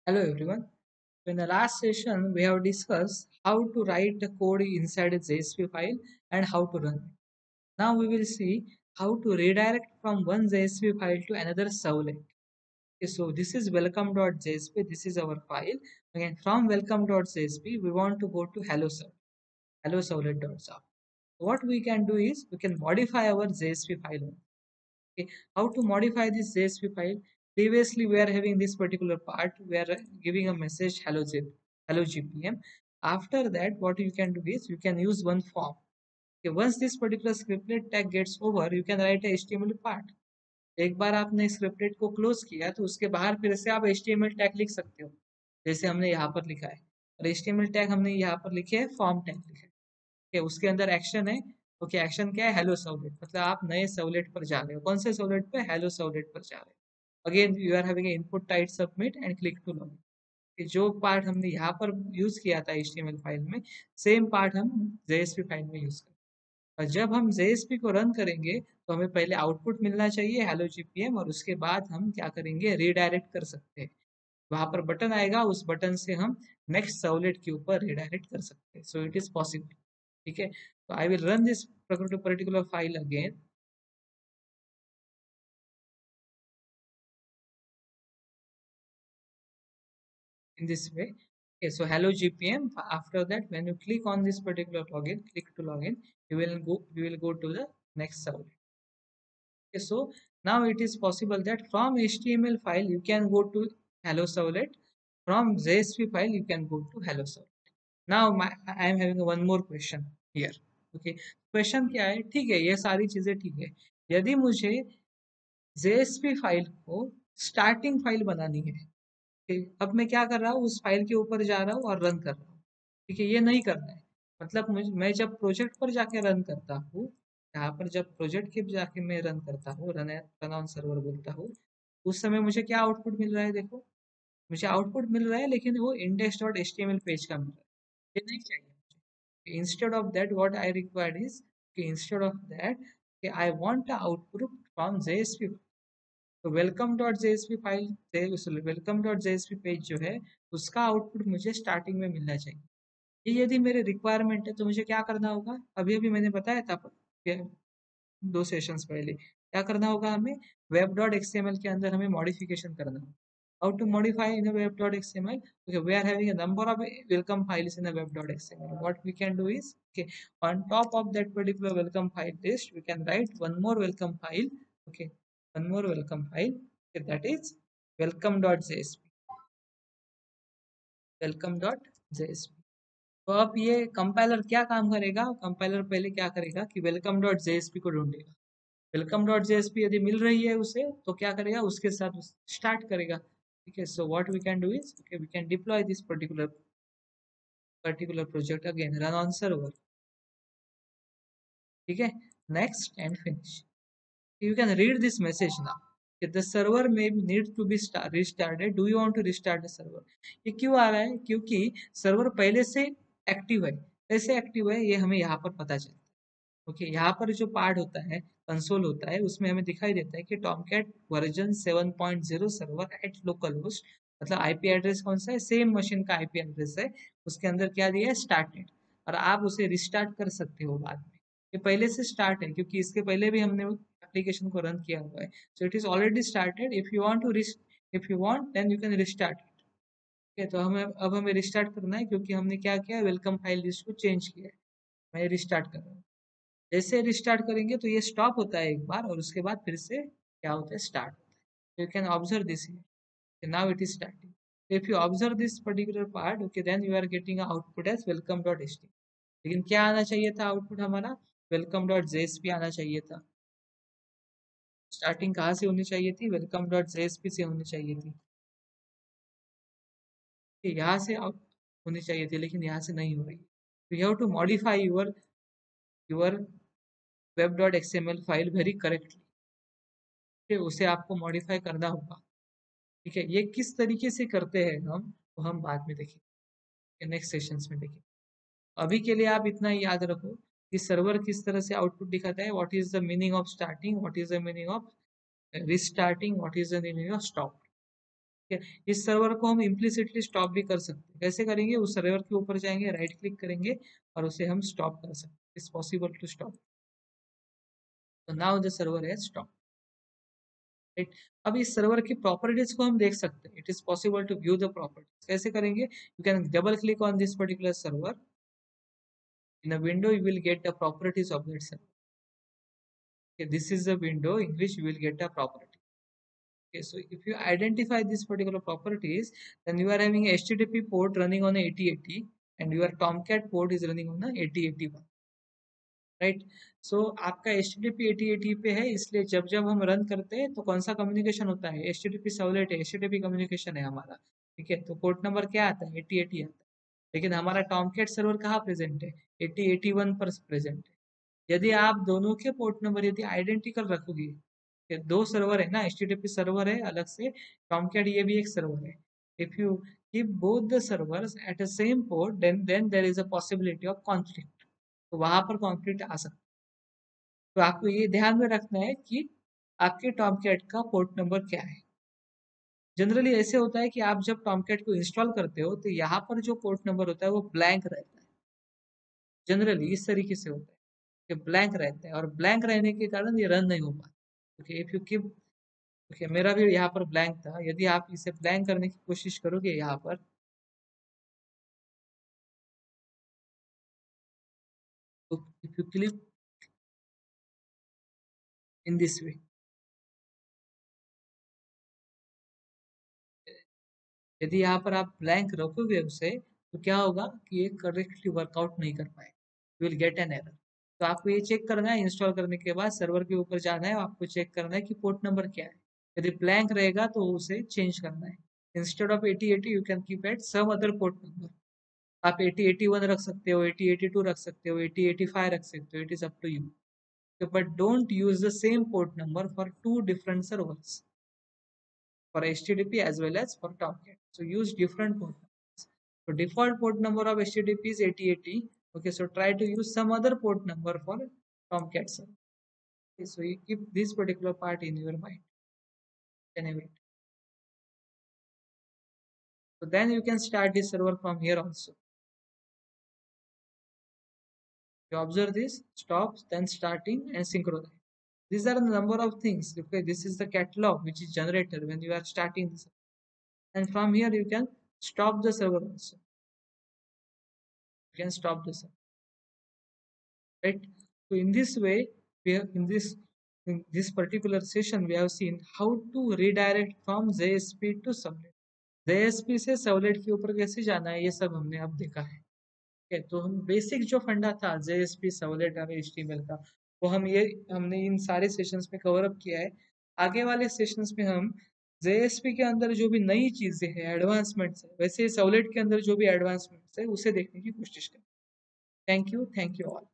Hello everyone. So in the last session, we have discussed how to write the code inside a JSP file and how to run it. Now we will see how to redirect from one JSP file to another servlet. Okay, so this is welcome.jsp. This is our file. Again, from welcome.jsp, we want to go to hello servlet.java. What we can do is we can modify our JSP file. Okay, how to modify this JSP file? Previously, we are having this particular part. We are giving a message hello GPM. After that, what you can do is you can use one form. Okay, once this particular scriptlet tag gets over, you can write a HTML part. एक बार आपने scripted को close किया तो उसके बाहर फिर से आप HTML टैग लिख सकते हो जैसे हमने यहाँ पर लिखा है और HTML टैग हमने यहाँ पर लिखे है फॉर्म टैग लिखा है कि उसके अंदर एक्शन है। ओके, एक्शन क्या है? हेलो सर्वलेट, मतलब आप नए सर्वलेट पर जा रहे हो। कौन से सर्वलेट पे? हेलो सर्वलेट पर जा रहे हो। Again you are having input type submit and click to login. जो पार्ट हमने यहाँ पर यूज किया था HTML फाइल में, सेम पार्ट हम JSP फाइल में यूज करें। और जब हम JSP को रन करेंगे तो हमें पहले आउटपुट मिलना चाहिए हेलो GPM, और उसके बाद हम क्या करेंगे? रीडायरेक्ट कर सकते हैं। वहां पर बटन आएगा, उस बटन से हम नेक्स्ट सर्वलेट के ऊपर रिडायरेक्ट कर सकते हैं। सो इट इज पॉसिबल। ठीक है, तो I will run this particular file again in this way. Okay, so hello GPM. After that, when you click on this particular login, click to login, you will go to the next servlet. Okay, so now it is possible that from HTML file you can go to hello servlet, from JSP file you can go to hello servlet. Now I am having one more question here. Okay, question क्या है? ठीक है, ये सारी चीजें ठीक है। यदि मुझे JSP फाइल को स्टार्टिंग फाइल बनानी है, ठीक, अब मैं क्या कर रहा हूँ? उस फाइल के ऊपर जा रहा हूँ और रन कर रहा हूँ। ठीक है, ये नहीं करना है। मतलब मैं जब प्रोजेक्ट पर जाके रन करता हूँ, यहाँ पर जब प्रोजेक्ट के जाके मैं रन करता हूँ, रन ऑन सर्वर बोलता हूँ, उस समय मुझे क्या आउटपुट मिल रहा है? देखो, मुझे आउटपुट मिल रहा है लेकिन वो index.html पेज का मिल रहा है। ये नहीं चाहिए मुझे। Instead of that what I required is कि instead of that I want the output from JSP। तो welcome.jsp फाइल से welcome.jsp पेज जो है, उसका आउटपुट मुझे स्टार्टिंग में मिलना चाहिए। ये यदि मेरे रिक्वायरमेंट है तो मुझे क्या करना होगा? अभी अभी मैंने बताया था दो सेशंस पहले, क्या करना होगा हमें? web.xml के अंदर हमें मॉडिफिकेशन करना होगा। How to modify in a web.xml? Okay, we are having a number of welcome files in a web.xml. What we can do is, okay, on top of that particular welcome file list, we can write one more welcome file. Okay, one more welcome file. Okay, that is welcome.jsp. Welcome.jsp. तो अब ये compiler क्या काम करेगा? Compiler पहले क्या करेगा कि welcome.jsp को ढूंढेगा। welcome.jsp यदि मिल रही है उसे तो क्या करेगा? उसके साथ स्टार्ट करेगा। ठीक है, so what we can do is, okay, we can deploy this particular project again, run on server. ठीक है, next and finish. You can read this message now. If the server may need to be restarted, do you want to restart the server? ये क्यों आ रहा है? क्योंकि server पहले से active है। कैसे एक्टिव है ये हमें यहाँ पर पता चलता है। ओके, यहाँ पर जो पार्ट होता है, कंसोल होता है, उसमें हमें दिखाई देता है कि Tomcat version 7.0 server at local host, मतलब आईपी एड्रेस कौन सा है? सेम मशीन का आईपी एड्रेस है। उसके अंदर क्या दिया है? स्टार्टेड। और आप उसे रिस्टार्ट कर सकते हो बाद में। ये पहले से स्टार्ट है क्योंकि इसके पहले भी हमने एप्लीकेशन को रन किया हुआ है। So it is already started. If you want then you can restart it. ठीक है, तो हमें रिस्टार्ट करना है क्योंकि हमने क्या किया? वेलकम फाइल लिस्ट को चेंज किया है। मैं रिस्टार्ट कर रहा हूँ। जैसे रिस्टार्ट करेंगे तो ये स्टॉप होता है एक बार, और उसके बाद फिर से क्या होता है? स्टार्ट होता है। You can observe this here, now it is starting. If you observe this particular part, okay, then you are getting output as welcome.html। लेकिन क्या आना चाहिए था आउटपुट हमारा? welcome.jsp आना चाहिए था। स्टार्टिंग कहाँ से होनी चाहिए थी? welcome.jsp से होनी चाहिए थी। यहाँ से होनी चाहिए थी, लेकिन यहाँ से नहीं हो रही। तो you have to modify your web.xml file very correctly. उसे आपको मॉडिफाई करना होगा। ठीक है, ये किस तरीके से करते हैं हम, तो हम बाद में देखेंगे, नेक्स्ट सेशंस में देखेंगे। अभी के लिए आप इतना ही याद रखो कि सर्वर किस तरह से आउटपुट दिखाता है। What is the meaning of starting, what is the meaning of restarting, what is the meaning of stop. ठीक है, इस सर्वर को हम इम्प्लिसिटली स्टॉप भी कर सकते हैं। कैसे करेंगे? उस सर्वर के ऊपर जाएंगे, राइट क्लिक करेंगे और उसे हम स्टॉप कर सकते हैं। It's possible to stop. तो now the server has stop. Right, अब इस सर्वर की प्रॉपर्टीज को हम देख सकते हैं। It is possible to view the properties. कैसे करेंगे? You can double click on this particular server. In a window, you will get the properties of that server. Okay, this is the window in which you will get a property. Okay, so if you identify these particular properties, then you are having a HTTP port running on a 8080 and your Tomcat port is running on a 8081. Right, सो आपका H T T P 8080 पे है, इसलिए जब जब हम run करते हैं तो कौन सा कम्युनिकेशन होता है? H T T P servlet है, H T T P communication है हमारा। ठीक है, तो पोर्ट नंबर क्या आता है? 8080 आता है। लेकिन हमारा टॉमकेट सर्वर कहाँ प्रेजेंट है? 8081 पर प्रेजेंट है। यदि आप दोनों के पोर्ट नंबर यदि आइडेंटिकल रखोगे, दो सर्वर है ना, H T T P server है अलग से, टॉमकेट ये भी एक सर्वर है। If you keep both the servers at a same port, then there is a possibility of conflict. तो वहां पर कॉन्फ्लिक्ट आ सकता है। तो आपको ये ध्यान में रखना है कि आपके टॉमकैट का पोर्ट नंबर क्या है। जनरली ऐसे होता है कि आप जब टॉमकैट को इंस्टॉल करते हो तो यहाँ पर जो पोर्ट नंबर होता है वो ब्लैंक रहता है। जनरली इस तरीके से होता है कि ब्लैंक रहता है, और ब्लैंक रहने के कारण ये रन नहीं हो पाता। Okay, if you keep, okay मेरा भी यहाँ पर ब्लैंक था। यदि आप इसे ब्लैंक करने की कोशिश करोगे यहाँ पर, तो if you click in this way, यदि यहाँ पर आप ब्लैंक रखोगे उसे, तो क्या होगा कि ये करेक्टली वर्कआउट नहीं कर पाए, विल गेट एन एरर। तो आपको ये चेक करना है, इंस्टॉल करने के बाद सर्वर के ऊपर जाना है, आपको चेक करना है कि पोर्ट नंबर क्या है। यदि ब्लैंक रहेगा तो उसे चेंज करना है। Instead of 8080 you can keep at some other port number. आप 8081 रख सकते हो, 8082 रख सकते हो, 8085 रख सकते हो, it is up to you. But don't use the same port number for two different servers, for HTTP as well as for Tomcat. So use different port numbers. So default port number of HTTP is 8080. Okay, so try to use some other port number for Tomcat server. Okay, so you keep this particular part in your mind. So then you can start this server from here also. You observe this, stops, then starting and synchronize. These are the number of things. Okay, this is the catalog which is generated when you are starting this. And from here you can stop the server also. You can stop the server. Right, so in this way we have in this particular session we have seen how to redirect from JSP to Subnet। JSP से Subnet के ऊपर कैसे जाना है, ये सब हमने अब देखा है। ठीक है, तो हम बेसिक जो फंडा था JSP Subnet और HTML का, वो हमने इन सारे सेशंस में कवर अप किया है। आगे वाले सेशंस में हम JSP के अंदर जो भी नई चीजें हैं, एडवांसमेंट्स है, वैसे Subnet के अंदर जो भी एडवांसमेंट्स है उसे देखने की कोशिश करें। Thank you all.